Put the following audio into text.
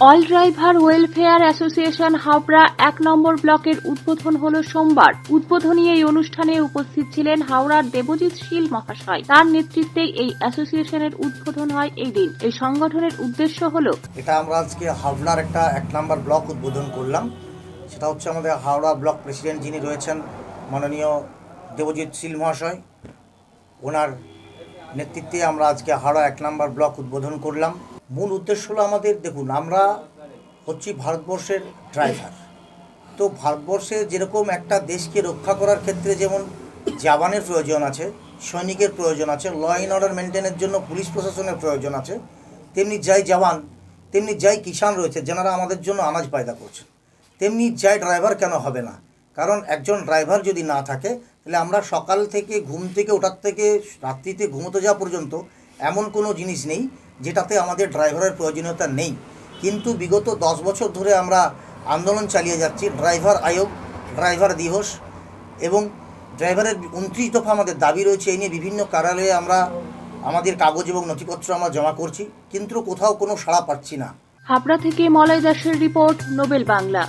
All driver welfare association Howrah ১ নম্বর ব্লকের উদ্বোধন হলো সোমবার। উদ্বোধনী এই অনুষ্ঠানে উপস্থিত ছিলেন হাওড়ার দেবজিৎ শীল মহাশয়। তার নেতৃত্বে এই অ্যাসোসিয়েশনের উদ্বোধন হয় এই দিন। এই সংগঠনের উদ্দেশ্য হলো, এটা আমরা আজকে হাওড়ার একটা ১ নম্বর ব্লক উদ্বোধন করলাম। সেটা হচ্ছে আমাদের হাওড়া ব্লক প্রেসিডেন্ট যিনি রয়েছেন মাননীয় দেবজিৎ শীল মহাশয়, ওনার নেতৃত্বে আমরা আজকে হাওড়া ১ নম্বর ব্লক উদ্বোধন করলাম। মূল উদ্দেশ্য হলো আমাদের, দেখুন, আমরা হচ্ছি ভারতবর্ষের ড্রাইভার। তো ভারতবর্ষে যেরকম একটা দেশকে রক্ষা করার ক্ষেত্রে যেমন জওয়ানের প্রয়োজন আছে, সৈনিকের প্রয়োজন আছে, ল অ্যান্ড অর্ডার মেনটেনের জন্য পুলিশ প্রশাসনের প্রয়োজন আছে, তেমনি যাই জওয়ান, তেমনি যাই কিষাণ রয়েছে যারা আমাদের জন্য আনাজ পয়দা করছে, তেমনি যাই ড্রাইভার কেন হবে না। কারণ একজন ড্রাইভার যদি না থাকে তাহলে আমরা সকাল থেকে ঘুম থেকে ওঠার থেকে রাত্রিতে ঘুমোতে যাওয়া পর্যন্ত এমন কোনো জিনিস নেই যেটাতে আমাদের ড্রাইভারের প্রয়োজনীয়তা নেই। কিন্তু বিগত 10 বছর ধরে আমরা আন্দোলন চালিয়ে যাচ্ছি। ড্রাইভার আয়োগ, ড্রাইভার দিবস এবং ড্রাইভারের 29 দফা আমাদের দাবি রয়েছে। এই নিয়ে বিভিন্ন কার্যালয়ে আমরা আমাদের কাগজ এবং নথিপত্র আমরা জমা করছি, কিন্তু কোথাও কোনো সাড়া পাচ্ছি না। হাবড়া থেকে মলয় দাসের রিপোর্ট, নোবেল বাংলা।